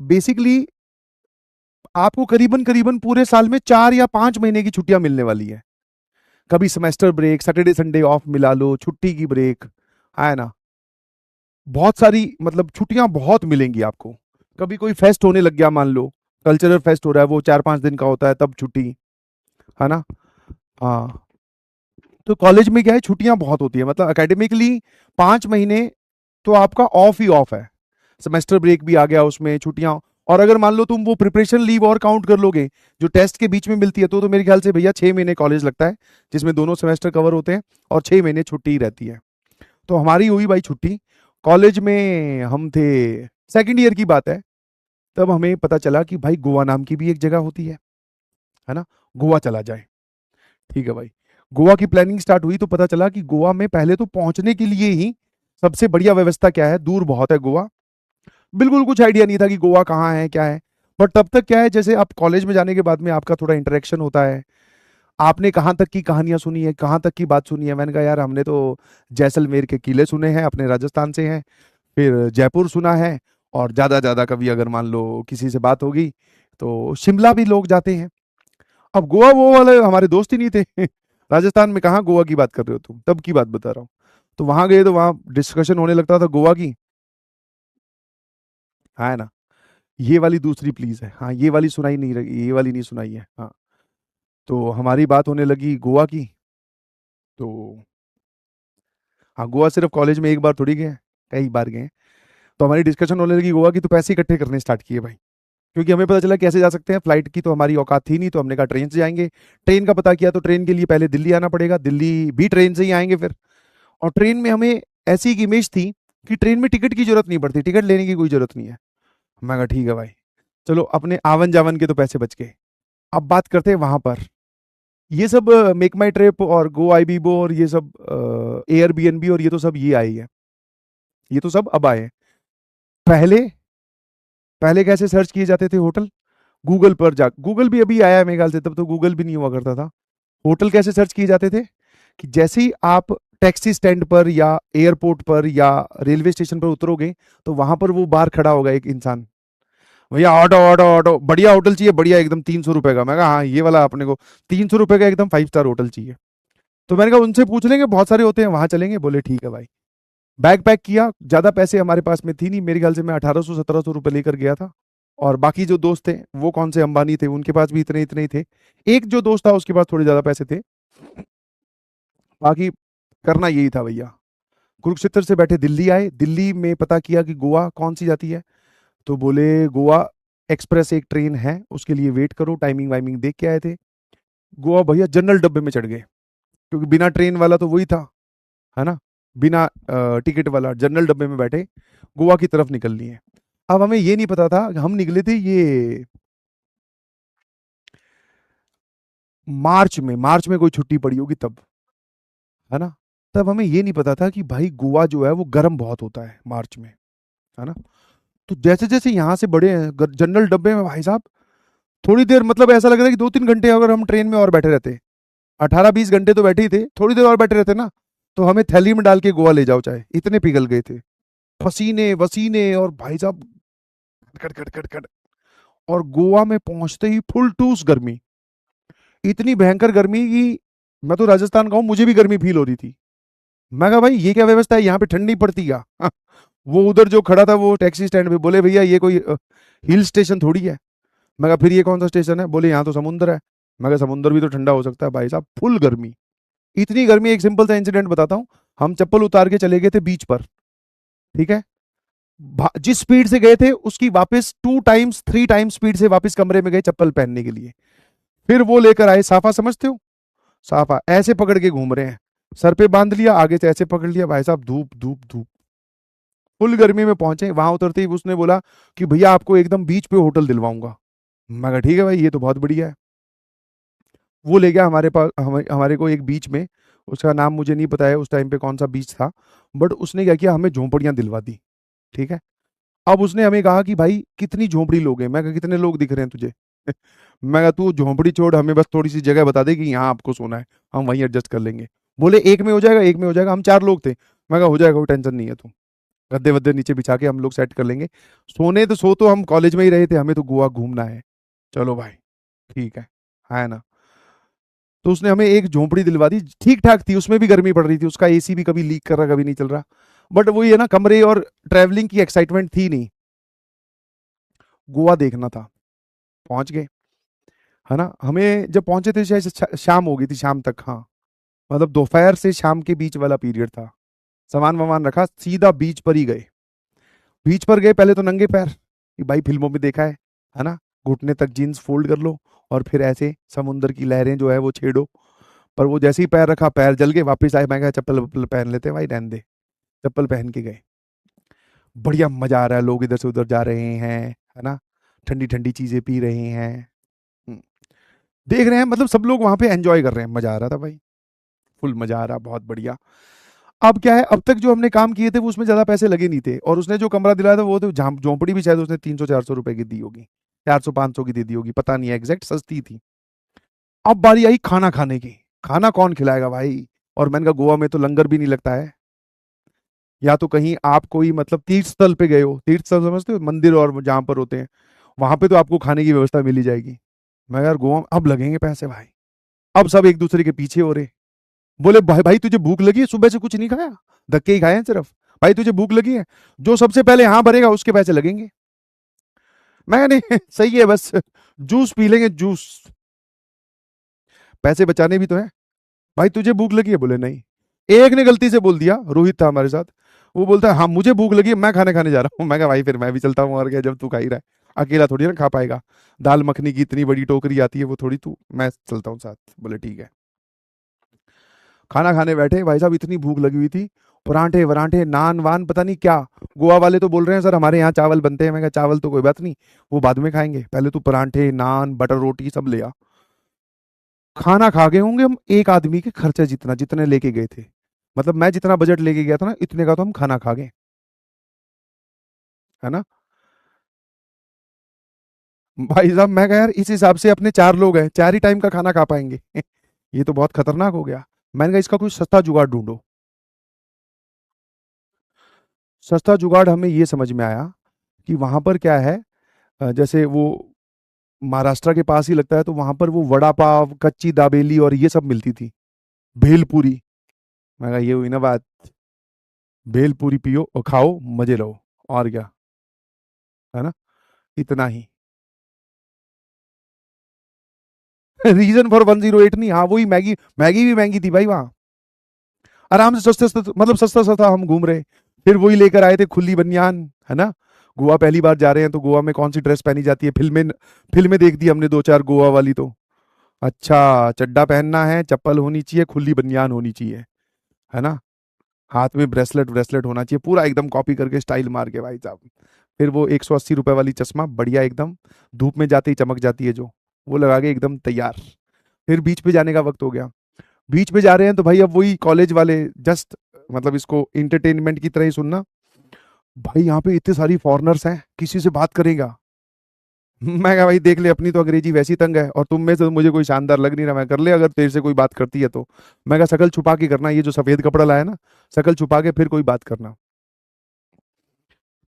Basically आपको करीबन करीबन पूरे साल में 4 या 5 महीने की छुट्टियां मिलने वाली है। कभी semester break, Saturday Sunday off मिला लो, छुट्टी की ब्रेक, है ना। बहुत सारी मतलब छुट्टियां बहुत मिलेंगी आपको। कभी कोई फेस्ट होने लग गया, मान लो कल्चरल फेस्ट हो रहा है, वो 4-5 दिन का होता है, तब छुट्टी, है ना। हाँ, तो कॉलेज में क्या है, छुट्टियां बहुत होती है, मतलब एकेडमिकली 5 महीने तो आपका ऑफ ही ऑफ है। सेमेस्टर ब्रेक भी आ गया उसमें, छुट्टियां। और अगर मान लो तुम वो प्रिपरेशन लीव और काउंट कर लोगे जो टेस्ट के बीच में मिलती है, तो मेरे ख्याल से भैया 6 महीने कॉलेज लगता है, जिसमें दोनों सेमेस्टर कवर होते हैं, और 6 महीने छुट्टी ही रहती है। तो हमारी हुई भाई छुट्टी। कॉलेज में हम थे, सेकंड ईयर की बात है, तब हमें पता चला कि भाई गोवा नाम की भी एक जगह होती है ना, गोवा चला जाए। ठीक है भाई, गोवा की प्लानिंग स्टार्ट हुई, तो पता चला कि गोवा में पहले तो पहुंचने के लिए ही सबसे बढ़िया व्यवस्था क्या है, दूर बहुत है गोवा। बिल्कुल कुछ आइडिया नहीं था कि गोवा कहाँ है क्या है। बट तब तक क्या है, जैसे आप कॉलेज में जाने के बाद में आपका थोड़ा इंटरेक्शन होता है, आपने कहाँ तक की कहानियां सुनी है, कहाँ तक की बात सुनी है। मैंने कहा यार हमने तो जैसलमेर के किले सुने हैं, अपने राजस्थान से हैं, फिर जयपुर सुना है, और ज्यादा ज्यादा कभी अगर मान लो किसी से बात होगी तो शिमला भी लोग जाते हैं। अब गोवा वो वाले हमारे दोस्त ही नहीं थे। राजस्थान में कहाँ गोवा की बात कर रहे हो तुम, तब की बात बता रहा हूँ। तो वहां गए तो वहां डिस्कशन होने लगता था गोवा की, है ना। ये वाली दूसरी प्लीज है, हाँ ये वाली सुनाई नहीं रही, ये वाली नहीं सुनाई है, हाँ। तो हमारी बात होने लगी गोवा की। तो हाँ, गोवा सिर्फ कॉलेज में एक बार थोड़ी गए, कई बार गए। तो हमारी डिस्कशन होने लगी गोवा की, तो पैसे इकट्ठे करने स्टार्ट किए भाई, क्योंकि हमें पता चला कैसे जा सकते हैं, फ्लाइट की तो हमारी औकात थी नहीं, तो हमने कहा ट्रेन से जाएंगे। ट्रेन का पता किया, तो ट्रेन के लिए पहले दिल्ली आना पड़ेगा, दिल्ली भी ट्रेन से ही आएंगे फिर। और ट्रेन में हमें ऐसी एक इमेज थी कि ट्रेन में टिकट की जरूरत नहीं पड़ती, टिकट लेने की कोई जरूरत नहीं है। मैं कहा ठीक है भाई, चलो अपने आवन जावन के तो पैसे बच गए। अब बात करते हैं वहां पर, ये सब मेक माई ट्रिप और गो आई बीबो और ये सब एयरबीएनबी और ये तो सब ये आई है, ये तो सब अब आए हैं। पहले पहले कैसे सर्च किए जाते थे होटल, गूगल पर जा, गूगल भी अभी आया है मेरे ख्याल से, तब तो गूगल भी नहीं हुआ करता था। होटल कैसे सर्च किए जाते थे कि जैसे ही आप टैक्सी स्टैंड पर या एयरपोर्ट पर या रेलवे स्टेशन पर उतरोगे, तो वहां पर वो बाहर खड़ा होगा एक इंसान, भैया ऑटो ऑटो ऑटो, बढ़िया होटल चाहिए, बढ़िया एकदम 300 रुपए का। मैं कहा हाँ ये वाला अपने को 300 रुपए का एकदम 5 स्टार होटल चाहिए। तो मैंने कहा उनसे पूछ लेंगे, बहुत सारे होते हैं वहां चलेंगे। बोले ठीक है भाई। बैग पैक किया, ज्यादा पैसे हमारे पास में थी नहीं, मेरे ख्याल से मैं 1800-1700 रुपये लेकर गया था। और बाकी जो दोस्त थे वो कौन से अंबानी थे, उनके पास भी इतने इतने ही थे। एक जो दोस्त था उसके पास थोड़े ज्यादा पैसे थे। बाकी करना यही था भैया। कुरुक्षेत्र से बैठे दिल्ली आए, दिल्ली में पता किया कि गोवा कौन सी जाती है। तो बोले गोवा एक्सप्रेस एक ट्रेन है, उसके लिए वेट करो, टाइमिंग वाइमिंग देख के आए थे। गोवा भैया जनरल डब्बे में चढ़ गए, क्योंकि बिना ट्रेन वाला तो वही था, है ना। बिना टिकट वाला जनरल डब्बे में बैठे गोवा की तरफ निकल लिए। अब हमें ये नहीं पता था, हम निकले थे ये मार्च में कोई छुट्टी पड़ी होगी तब, है ना। तब हमें ये नहीं पता था कि भाई गोवा जो है वो गर्म बहुत होता है मार्च में, है ना। तो जैसे जैसे यहाँ से बड़े हैं जनरल डब्बे में भाई साहब, थोड़ी देर मतलब ऐसा लग रहा है कि 2-3 घंटे अगर हम ट्रेन में और बैठे रहते, 18-20 घंटे तो बैठे ही थे, थोड़ी देर और बैठे रहते ना, तो हमें थैली में डाल के गोवा ले जाओ चाहे, इतने पिघल गए थे, पसीने वसीने, और भाई साहब खट खट खट खट। और गोवा में पहुंचते ही फुल टूस गर्मी, इतनी भयंकर गर्मी कि मैं तो राजस्थान का हूं, मुझे भी गर्मी फील हो रही थी। मैं कहा भाई ये क्या व्यवस्था है, यहाँ पे ठंड नहीं पड़ती क्या? वो उधर जो खड़ा था वो टैक्सी स्टैंड पे, बोले भैया ये कोई हिल स्टेशन थोड़ी है। मैं कहा फिर ये कौन सा स्टेशन है? बोले यहाँ तो समुद्र है। मैं कहा समुद्र भी तो ठंडा हो सकता है भाई साहब, फुल गर्मी, इतनी गर्मी। एक सिंपल सा इंसिडेंट बताता हूँ, हम चप्पल उतार के चले गए थे बीच पर, ठीक है। जिस स्पीड से गए थे उसकी वापस 2 टाइम्स 3 टाइम्स स्पीड से वापस कमरे में गए चप्पल पहनने के लिए। फिर वो लेकर आए साफा, समझते हो साफा, ऐसे पकड़ के घूम रहे हैं, सर पे बांध लिया, आगे से ऐसे पकड़ लिया, भाई साहब धूप धूप धूप, फुल गर्मी में पहुंचे। वहां उतरते ही उसने बोला कि भैया आपको एकदम बीच पे होटल दिलवाऊंगा। मैं कहा ठीक है भाई ये तो बहुत बढ़िया है। वो ले गया हमारे पास, हमारे को एक बीच में, उसका नाम मुझे नहीं पता है उस टाइम पे कौन सा बीच था, बट उसने क्या किया, हमें झोंपड़ियां दिलवा दी, ठीक है। अब उसने हमें कहा कि भाई कितनी झोंपड़ी लोगे? मैं कहा कितने लोग दिख रहे हैं तुझे? मैं कहा तू झोंपड़ी छोड़, हमें बस थोड़ी सी जगह बता दे कि यहाँ आपको सोना है, हम वहीं एडजस्ट कर लेंगे। बोले एक में हो जाएगा, एक में हो जाएगा, हम 4 लोग थे। मैं कहा हो जाएगा, कोई टेंशन नहीं है तू। गद्दे वद्दे नीचे बिछा के हम लोग सेट कर लेंगे। सोने तो सो तो हम कॉलेज में ही रहे थे, हमें तो गोवा घूमना है। चलो भाई, ठीक है ना। तो उसने हमें एक झोंपड़ी दिलवा दी, ठीक ठाक थी, उसमें भी गर्मी पड़ रही थी, उसका एसी भी कभी लीक कर रहा कभी नहीं चल रहा। बट वही है ना, कमरे और ट्रैवलिंग की एक्साइटमेंट थी नहीं। गोवा देखना था, पहुंच गए, है ना। हमें जब पहुंचे थे शायद शाम हो गई थी, शाम तक, हाँ। मतलब दोपहर से शाम के बीच वाला पीरियड था। सामान वामान रखा, सीधा बीच पर ही गए। बीच पर गए, पहले तो नंगे पैर, कि भाई फिल्मों में देखा है ना, घुटने तक जीन्स फोल्ड कर लो और फिर ऐसे समुंदर की लहरें जो है वो छेड़ो। पर वो जैसे ही पैर रखा, पैर जल गए, वापस आए, मैं कहा चप्पल वप्पल पहन लेते हैं भाई, रहने दे। चप्पल पहन के गए। बढ़िया मजा आ रहा है, लोग इधर से उधर जा रहे हैं, है ना, ठंडी ठंडी चीजें पी रहे हैं। हम्म, देख रहे हैं, मतलब सब लोग वहां पे एंजॉय कर रहे हैं, मजा आ रहा था भाई, फुल मजा आ रहा, बहुत बढ़िया। अब क्या है, अब तक जो हमने काम किए थे वो उसमें ज्यादा पैसे लगे नहीं थे, और उसने जो कमरा दिलाया था वो तो झोंपड़ी भी शायद उसने 300-400 रुपए की दी होगी, 400-500 की दे दी होगी, पता नहीं है एग्जैक्ट, सस्ती थी। अब बारी आई खाना खाने की। खाना कौन खिलाएगा भाई? और मैंने कहा गोवा में तो लंगर भी नहीं लगता है। या तो कहीं आप कोई मतलब तीर्थ स्थल पे गए हो, तीर्थ स्थल समझते हो, मंदिर और जहां पर होते हैं, वहां पे तो आपको खाने की व्यवस्था मिल ही जाएगी। मैं यार गोवा में अब लगेंगे पैसे भाई। अब सब एक दूसरे के पीछे हो रहे। बोले भाई भाई तुझे भूख लगी है, सुबह से कुछ नहीं खाया, धक्के ही खाए हैं सिर्फ। भाई तुझे भूख लगी है, जो सबसे पहले यहाँ भरेगा उसके पैसे लगेंगे। मैं नहीं सही है, बस जूस पी लेंगे, जूस, पैसे बचाने भी तो है। भाई तुझे भूख लगी है, बोले नहीं। एक ने गलती से बोल दिया, रोहित था हमारे साथ, वो बोलता है हाँ मुझे भूख लगी है, मैं खाने खाने जा रहा हूँ। मैं कहा भाई फिर मैं भी चलता हूँ, और क्या, जब तू खा ही रहा है, अकेला थोड़ी ना खा पाएगा। दाल मखनी की इतनी बड़ी टोकरी आती है, वो थोड़ी तू, मैं चलता हूँ साथ। बोले ठीक है। खाना खाने बैठे भाई साहब, इतनी भूख लगी हुई थी, परांठे वरांठे नान वान पता नहीं क्या। गोवा वाले तो बोल रहे हैं सर हमारे यहाँ चावल बनते हैं। मैं कहा चावल तो कोई बात नहीं, वो बाद में खाएंगे, पहले तू परांठे नान बटर रोटी सब ले आ। खाना खा गए होंगे हम एक आदमी के खर्चे जितना, जितने लेके गए थे। मतलब मैं जितना बजट लेके गया था ना, इतने का तो हम खाना खा गए, है ना। भाई साहब मैं कहा यार इस हिसाब से अपने 4 लोग हैं, 4 ही टाइम का खाना खा पाएंगे। ये तो बहुत खतरनाक हो गया। मैंने कहा इसका कोई सस्ता जुगाड़ ढूंढो। सस्ता जुगाड़ हमें ये समझ में आया कि वहां पर क्या है, जैसे वो महाराष्ट्र के पास ही लगता है, तो वहां पर वो वड़ा पाव, कच्ची दाबेली और ये सब मिलती थी, भेलपूरी। मैं कहा ये हुई ना बात, भेलपूरी पियो और खाओ, मजे लो, और क्या, है ना, इतना ही। रीजन फॉर 108 नहीं, हाँ वही, मैगी, मैगी भी महंगी थी भाई वहां। आराम से सस्ते सस्ते, मतलब सस्ता सस्ता हम घूम रहे। फिर वही लेकर आए थे खुली बनियान, है ना। गोवा पहली बार जा रहे हैं तो गोवा में कौन सी ड्रेस पहनी जाती है, फिल्में, फिल्में देख दी हमने 2-4 गोवा वाली तो। अच्छा चड्डा पहनना है, चप्पल होनी चाहिए, खुली बनियान होनी चाहिए, है ना, हाथ में ब्रेसलेट ब्रेसलेट होना चाहिए, पूरा एकदम कॉपी करके स्टाइल मार के भाई साहब। फिर वो 180 रुपए वाली चश्मा बढ़िया एकदम, धूप में जाते ही चमक जाती है जो, वो लगा के एकदम तैयार। फिर बीच पे जाने का वक्त हो गया। बीच पे जा रहे हैं तो भाई अब वही कॉलेज वाले, जस्ट मतलब इसको इंटरटेनमेंट की तरह ही सुनना। भाई यहाँ पे इतने सारी फॉरेनर्स हैं, किसी से बात करेगा। मैं कहा भाई देख ले, अपनी तो अंग्रेजी वैसी तंग है, और तुम में से तो मुझे कोई शानदार लग नहीं रहा, मैं कर ले अगर तेरे से कोई बात करती है तो। मैं कहा शकल छुपा के करना, ये जो सफेद कपड़ा लाया ना, शकल छुपा के फिर कोई बात करना।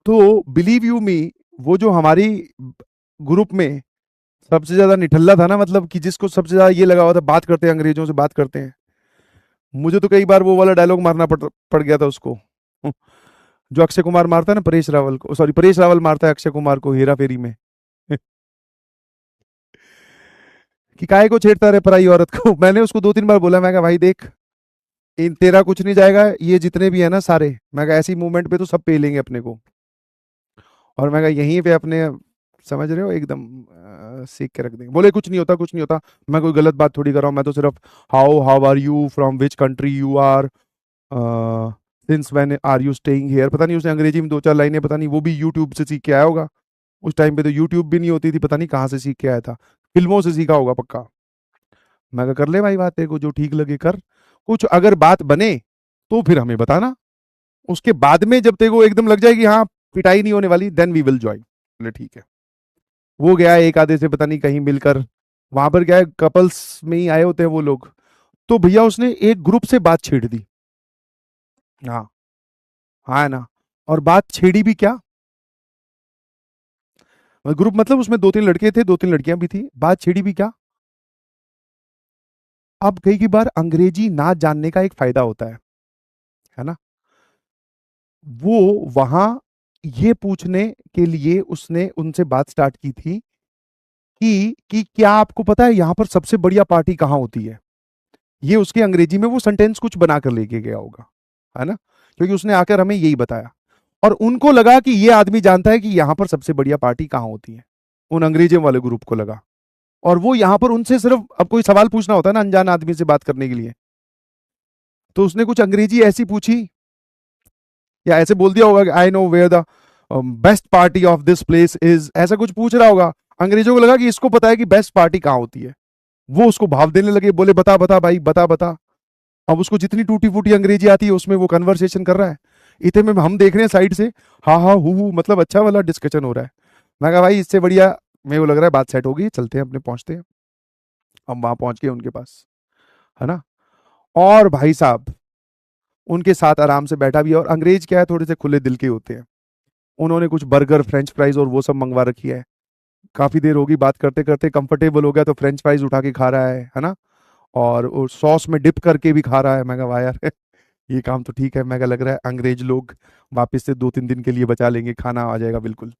तो बिलीव यू मी, वो जो हमारी ग्रुप में सबसे ज्यादा निठल्ला था ना, मतलब कि जिसको सबसे ज्यादा ये लगा हुआ था बात करते हैं, अंग्रेजों से बात करते हैं, मुझे तो कई बार वो वाला डायलॉग मारना पड़ गया था उसको। जो अक्षय कुमार मारता है ना परेश रावल को, सॉरी परेश रावल मारता है अक्षय कुमार को हेरा फेरी में। कि काहे को छेड़ता रहे पराई औरत को। मैंने उसको 2-3 बार बोला, मैं कहा भाई देख, इन तेरा कुछ नहीं जाएगा, ये जितने भी है ना सारे, मैं कहा ऐसी मूवमेंट पे तो सब पे लेंगे अपने को। और मैं कहा यहीं पे अपने, समझ रहे हो, एकदम सीख के रख देंगे। बोले कुछ नहीं होता, कुछ नहीं होता। मैं कोई गलत बात थोड़ी कर रहा हूँ, मैं तो सिर्फ how how are you, from which country you are, since when are you staying here. पता नहीं उसने अंग्रेजी में 2-4 लाइनें, पता नहीं वो भी यूट्यूब से सीख के आया होगा। उस टाइम पे तो यूट्यूब भी नहीं होती थी, पता नहीं कहाँ से सीख के आया था, फिल्मों से सीखा होगा पक्का। मैं कहा कर ले भाई बात, तेरे को जो ठीक लगे कर, कुछ अगर बात बने तो फिर हमें बताना, उसके बाद में जब तेरे को एकदम लग जाएगी हाँ पिटाई नहीं होने वाली, देन वी विल ज्वाइन। बोले ठीक है। वो गया एक आधे से पता नहीं कहीं मिलकर, वहां पर क्या है कपल्स में ही आए होते हैं वो लोग। तो भैया उसने एक ग्रुप से बात छेड़ दी। हाँ, हाँ है ना। और बात छेड़ी भी क्या, ग्रुप मतलब उसमें 2-3 लड़के थे, 2-3 लड़कियां भी थी, बात छेड़ी भी क्या। अब कई बार अंग्रेजी ना जानने का एक फायदा होता है ना। वो वहां ये पूछने के लिए उसने उनसे बात स्टार्ट की थी कि क्या आपको पता है यहां पर सबसे बढ़िया पार्टी कहाँ होती है। ये उसके अंग्रेजी में वो सेंटेंस कुछ बनाकर लेके गया होगा, है ना, क्योंकि उसने आकर हमें यही बताया। और उनको लगा कि ये आदमी जानता है कि यहां पर सबसे बढ़िया पार्टी कहाँ होती है, उन अंग्रेजियों वाले ग्रुप को लगा। और वो यहां पर उनसे सिर्फ, अब कोई सवाल पूछना होता है ना अनजान आदमी से बात करने के लिए, तो उसने कुछ अंग्रेजी ऐसी पूछी या ऐसे बोल दिया होगा कि I know where the best party of this place is, ऐसा कुछ पूछ रहा होगा। अंग्रेजों को लगा कि इसको पता है कि बेस्ट पार्टी कहाँ होती है। वो उसको भाव देने लगे, बोले बता बता भाई बता बता। अब उसको जितनी टूटी फूटी अंग्रेजी आती है उसमें वो कन्वर्सेशन कर रहा है। इतने में हम देख रहे हैं साइड से, हा हा हु मतलब अच्छा वाला डिस्कशन हो रहा है। मैं कहा भाई इससे बढ़िया, मेरे को लग रहा है बात सेट होगी, चलते हैं अपने पहुंचते हैं। हम वहां पहुंच गए उनके पास, है ना। और भाई साहब उनके साथ आराम से बैठा भी है, और अंग्रेज क्या है थोड़े से खुले दिल के होते हैं। उन्होंने कुछ बर्गर फ्रेंच फ्राइज और वो सब मंगवा रखी है। काफी देर होगी बात करते करते, कंफर्टेबल हो गया तो फ्रेंच फ्राइज उठा के खा रहा है ना। और सॉस में डिप करके भी खा रहा है। मैं कहा वाह यार ये काम तो ठीक है। मैं कहा लग रहा है अंग्रेज लोग वापस से 2-3 दिन के लिए बचा लेंगे, खाना आ जाएगा बिल्कुल।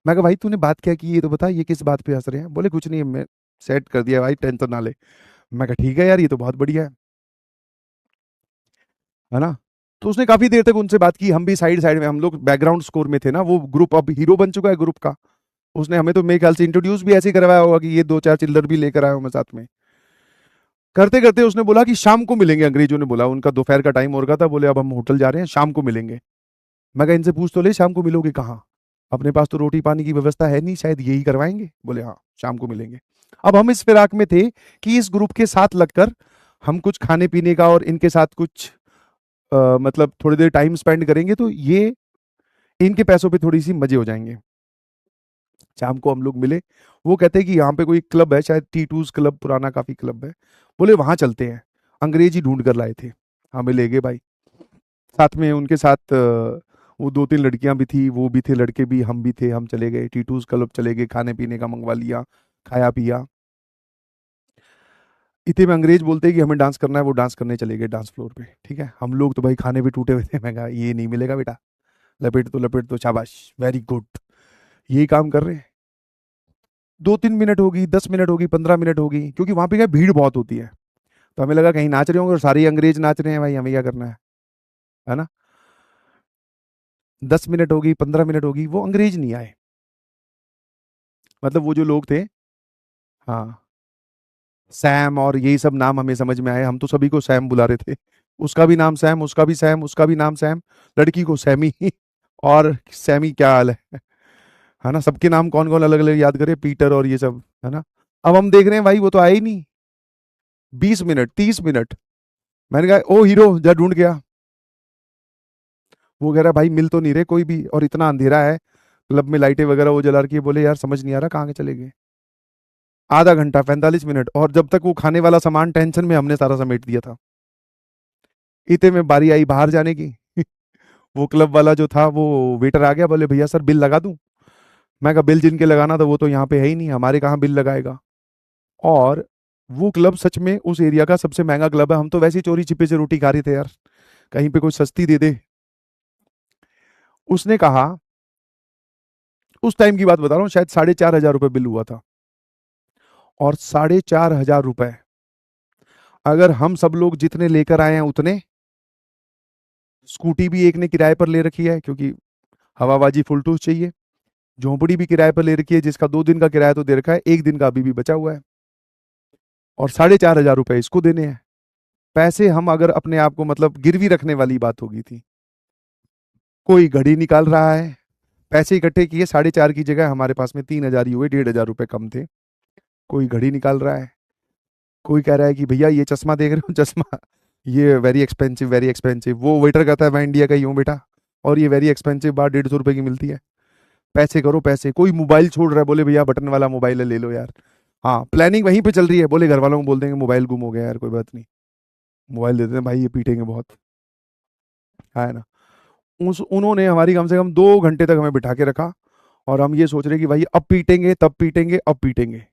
मैं कहा भाई तूने बात क्या की ये तो बता, ये किस बात पे हंस रहे हैं। बोले कुछ नहीं, मैं सेट कर दिया भाई, टेंशन ना ले। मैं कहा ठीक है यार, ये तो बहुत बढ़िया है ना। तो उसने काफी देर तक उनसे बात की, हम भी साइड साइड में, हम लोग बैकग्राउंड स्कोर में थे ना। वो ग्रुप अब हीरो बन चुका है ग्रुप का। उसने हमें तो मेरे ख्याल से इंट्रोड्यूस भी ऐसे ही करवाया होगा कि ये 2-4 चिल्लर भी लेकर आया हूं मैं साथ में। करते करते उसने बोला कि शाम को मिलेंगे, अंग्रेजों ने बोला, उनका दोपहर का टाइम हो रखा था। बोले अब हम होटल जा रहे हैं, शाम को मिलेंगे। मैं कहा इनसे पूछ तो ले शाम को मिलोगे कहाँ, अपने पास तो रोटी पानी की व्यवस्था है नहीं, शायद यही करवाएंगे। बोले हाँ शाम को मिलेंगे। अब हम इस फिराक में थे कि इस ग्रुप के साथ लगकर हम कुछ खाने पीने का और इनके साथ कुछ मतलब थोड़ी देर टाइम स्पेंड करेंगे तो ये इनके पैसों पे थोड़ी सी मजे हो जाएंगे। शाम को हम लोग मिले। वो कहते हैं कि यहाँ पे कोई क्लब है शायद T2's क्लब, पुराना काफी क्लब है। बोले वहां चलते हैं। अंग्रेजी ढूंढ कर लाए थे, हमें ले गए भाई। साथ में उनके साथ वो 2-3 लड़कियां भी थी, वो भी थे, लड़के भी, हम भी थे। हम चले गए T2's क्लब, चले गए, खाने पीने का मंगवा लिया, खाया पिया। इतने में अंग्रेज बोलते हैं कि हमें डांस करना है, वो डांस करने चले गए डांस फ्लोर पे। ठीक है, हम लोग तो भाई खाने पे टूटे हुए थे। मैं कहा ये नहीं मिलेगा बेटा, लपेट दो, शाबाश, वेरी गुड। यही काम कर रहे हैं। 2-3 मिनट होगी, 10 मिनट होगी, 15 मिनट होगी, क्योंकि वहां पे क्या भीड़ बहुत होती है। तो हमें लगा कहीं नाच रहे होंगे और सारे ही अंग्रेज नाच रहे हैं भाई, हमें क्या करना है ना। 10 मिनट होगी, 15 मिनट होगी, वो अंग्रेज नहीं आए। मतलब वो जो लोग थे, हाँ, सैम और यही सब नाम हमें समझ में आए। हम तो सभी को सैम बुला रहे थे। उसका भी नाम सैम, उसका भी सैम, उसका भी नाम सैम, लड़की को सैमी और सैमी क्या हाल है ना। सबके नाम कौन कौन अलग अलग याद करे, पीटर और ये सब, है ना। अब हम देख रहे हैं भाई वो तो आए ही नहीं। 20 मिनट, 30 मिनट। मैंने कहा ओ हीरो जा ढूंढ गया। वो कह रहा भाई मिल तो नहीं रहे कोई भी, और इतना अंधेरा है, क्लब में लाइटें वगैरह वो जला रखी है। बोले यार समझ नहीं आ रहा कहाँ के चले गए। आधा घंटा, 45 मिनट, और जब तक वो खाने वाला सामान टेंशन में हमने सारा समेट दिया था। इतने में बारी आई बाहर जाने की। वो क्लब वाला जो था वो वेटर आ गया, बोले भैया सर बिल लगा दूं। मैं कहा बिल जिनके लगाना था वो तो यहाँ पे है ही नहीं, हमारे कहाँ बिल लगाएगा। और वो क्लब सच में उस एरिया का सबसे महंगा क्लब है। हम तो वैसे ही चोरी छिपे से रोटी खा रहे थे यार, कहीं पे कोई सस्ती दे दे। उसने कहा, उस टाइम की बात बता रहा हूँ, शायद 4,500 रुपये बिल हुआ था। और 4,500 रुपए अगर हम सब लोग जितने लेकर आए हैं उतने, स्कूटी भी एक ने किराए पर ले रखी है क्योंकि हवाबाजी फुल टूस चाहिए, झोंपड़ी भी किराए पर ले रखी है जिसका 2 दिन का किराया तो दे रखा है, एक दिन का अभी भी बचा हुआ है, और 4,500 रुपए इसको देने हैं। पैसे हम अगर अपने आप को मतलब गिरवी रखने वाली बात होगी थी। कोई घड़ी निकाल रहा है, पैसे इकट्ठे किए, 4,500 की जगह हमारे पास में 3,000 ही हुए, 1,500 रुपए कम थे। कोई घड़ी निकाल रहा है, कोई कह रहा है कि भैया ये चश्मा देख रहे हो चश्मा, ये वेरी एक्सपेंसिव वेरी एक्सपेंसिव। वो वेटर कहता है मैं इंडिया का ही हूँ बेटा, और ये वेरी एक्सपेंसिव बात 150 रुपए की मिलती है, पैसे करो पैसे। कोई मोबाइल छोड़ रहा है, बोले भैया बटन वाला मोबाइल है ले लो यार। हाँ प्लानिंग वहीं पे चल रही है, बोले घर वालों को बोल देंगे मोबाइल गुम हो गया यार, कोई बात नहीं, मोबाइल दे देते हैं भाई, ये पीटेंगे बहुत, है ना। उन्होंने हमारी कम से कम 2 घंटे तक हमें बिठा के रखा, और हम ये सोच रहे कि भाई अब पीटेंगे, तब पीटेंगे, अब पीटेंगे।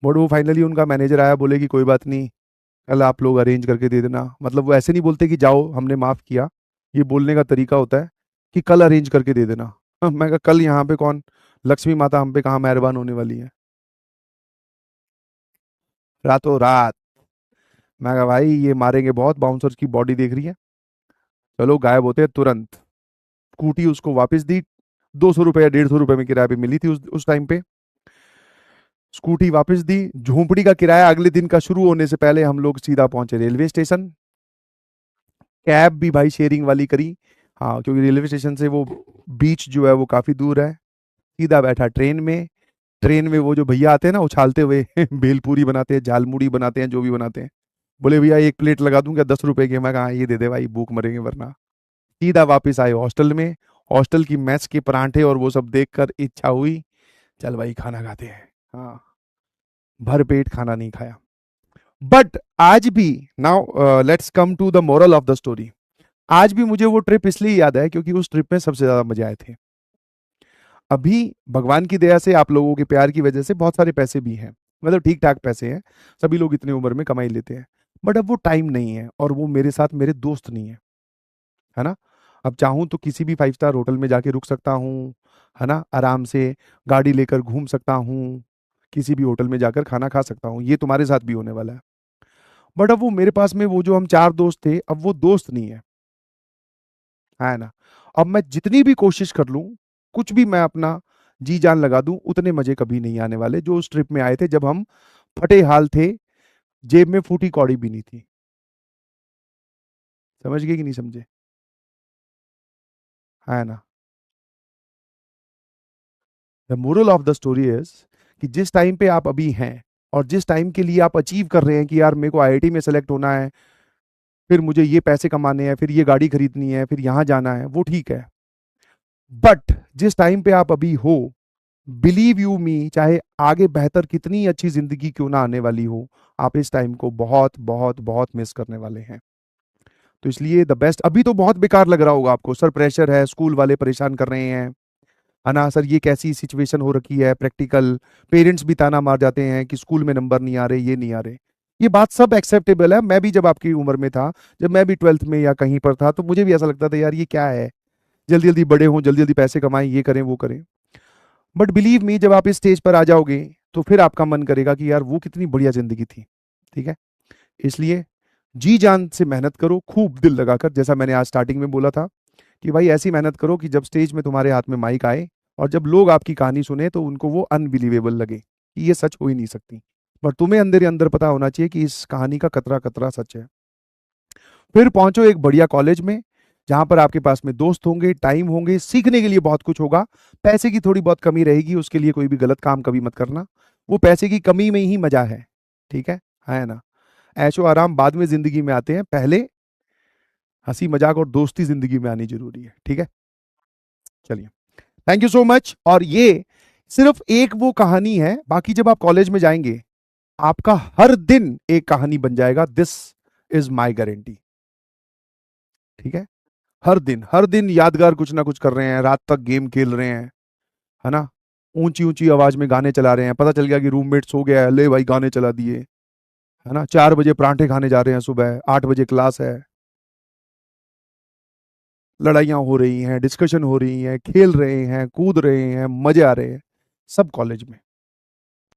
बट वो फाइनली उनका मैनेजर आया, बोले कि कोई बात नहीं, कल आप लोग अरेंज करके दे देना। मतलब वो ऐसे नहीं बोलते कि जाओ हमने माफ़ किया, ये बोलने का तरीका होता है कि कल अरेंज करके दे देना। मैं कहा कल यहाँ पे कौन, लक्ष्मी माता हम पे कहाँ मेहरबान होने वाली है, रातों रात। मैं कहा भाई ये मारेंगे बहुत, बाउंसर्स की बॉडी देख रही है, चलो गायब होते हैं तुरंत। स्कूटी उसको वापस दी, 200 रुपये या 150 रुपये में किराए पे मिली थी उस टाइम पे। स्कूटी वापस दी, झोंपड़ी का किराया अगले दिन का शुरू होने से पहले हम लोग सीधा पहुंचे रेलवे स्टेशन। कैब भी भाई शेयरिंग वाली करी, हाँ, क्योंकि रेलवे स्टेशन से वो बीच जो है वो काफ़ी दूर है। सीधा बैठा ट्रेन में। ट्रेन में वो जो भैया आते हैं ना उछालते हुए भेलपूरी बनाते हैं, झालमुड़ी बनाते हैं, जो भी बनाते हैं, बोले भैया एक प्लेट लगा दूं क्या 10 रुपए की। मैं कहा "हाँ, ये दे दे भाई, भूख मरेंगे वरना"। सीधा वापस आए हॉस्टल में। हॉस्टल की मेस के परांठे और वो सब देखकर इच्छा हुई, चल भाई खाना खाते हैं। हाँ, भर पेट खाना नहीं खाया। बट आज भी, now let's come to the moral of the story. आज भी मुझे वो ट्रिप इसलिए याद है क्योंकि उस ट्रिप में सबसे ज्यादा मजे आए थे। अभी भगवान की दया से, आप लोगों के प्यार की वजह से बहुत सारे पैसे भी हैं, मतलब ठीक ठाक पैसे हैं, सभी लोग इतनी उम्र में कमाई लेते हैं। बट अब वो टाइम नहीं है, और वो मेरे साथ मेरे दोस्त नहीं है, है ना। अब चाहूँ तो किसी भी 5 स्टार होटल में जाके रुक सकता हूँ, है ना, आराम से गाड़ी लेकर घूम सकता हूँ, किसी भी होटल में जाकर खाना खा सकता हूँ, ये तुम्हारे साथ भी होने वाला है। बट अब वो मेरे पास में वो जो हम 4 दोस्त थे, अब वो दोस्त नहीं है, है ना। अब मैं जितनी भी कोशिश कर लूं, कुछ भी मैं अपना जी जान लगा दूं, उतने मजे कभी नहीं आने वाले जो उस ट्रिप में आए थे, जब हम फटे हाल थे, जेब में फूटी कौड़ी भी नहीं थी। समझ गए कि नहीं समझे, है ना। The moral of the story is कि जिस टाइम पे आप अभी हैं, और जिस टाइम के लिए आप अचीव कर रहे हैं कि यार मेरे को आईआईटी में सेलेक्ट होना है, फिर मुझे ये पैसे कमाने हैं, फिर ये गाड़ी खरीदनी है, फिर यहाँ जाना है, वो ठीक है। बट जिस टाइम पे आप अभी हो, बिलीव यू मी, चाहे आगे बेहतर कितनी अच्छी जिंदगी क्यों ना आने वाली हो, आप इस टाइम को बहुत बहुत बहुत मिस करने वाले हैं। तो इसलिए द बेस्ट, अभी तो बहुत बेकार लग रहा होगा आपको, सर प्रेशर है, स्कूल वाले परेशान कर रहे हैं, है ना सर, ये कैसी सिचुएशन हो रखी है, प्रैक्टिकल, पेरेंट्स भी ताना मार जाते हैं कि स्कूल में नंबर नहीं आ रहे, ये नहीं आ रहे। ये बात सब एक्सेप्टेबल है, मैं भी जब आपकी उम्र में था, जब मैं भी 12th में या कहीं पर था, तो मुझे भी ऐसा लगता था यार ये क्या है, जल्दी जल्दी बड़े हों, जल्दी जल्दी पैसे कमाएं, ये करें वो करें। बट बिलीव मी, जब आप इस स्टेज पर आ जाओगे, तो फिर आपका मन करेगा कि यार वो कितनी बढ़िया जिंदगी थी। ठीक है, इसलिए जी जान से मेहनत करो, खूब दिल लगाकर, जैसा मैंने आज स्टार्टिंग में बोला था कि भाई ऐसी मेहनत करो कि जब स्टेज में तुम्हारे हाथ में माइक आए, और जब लोग आपकी कहानी सुने, तो उनको वो अनबिलीवेबल लगे कि ये सच हो ही नहीं सकती। पर तुम्हें अंदर ही अंदर पता होना चाहिए कि इस कहानी का कतरा कतरा सच है। फिर पहुंचो एक बढ़िया कॉलेज में, जहां पर आपके पास में दोस्त होंगे, टाइम होंगे, सीखने के लिए बहुत कुछ होगा। पैसे की थोड़ी बहुत कमी रहेगी, उसके लिए कोई भी गलत काम कभी मत करना, वो पैसे की कमी में ही मजा है। ठीक है ना। ऐशो आराम बाद में जिंदगी में आते हैं, पहले हंसी मजाक और दोस्ती जिंदगी में आनी जरूरी है। ठीक है, चलिए, थैंक यू सो मच। और ये सिर्फ एक वो कहानी है, बाकी जब आप कॉलेज में जाएंगे, आपका हर दिन एक कहानी बन जाएगा, दिस इज माई गारंटी। ठीक है, हर दिन यादगार कुछ ना कुछ कर रहे हैं, रात तक गेम खेल रहे हैं, है ना, ऊंची ऊंची आवाज में गाने चला रहे हैं, पता चल गया कि रूममेट सो गया है, ले भाई गाने चला दिए, है ना, 4 बजे परांठे खाने जा रहे हैं, सुबह 8 बजे क्लास है, लड़ाइयाँ हो रही हैं, डिस्कशन हो रही हैं, खेल रहे हैं, कूद रहे हैं, मजे आ रहे हैं, सब कॉलेज में।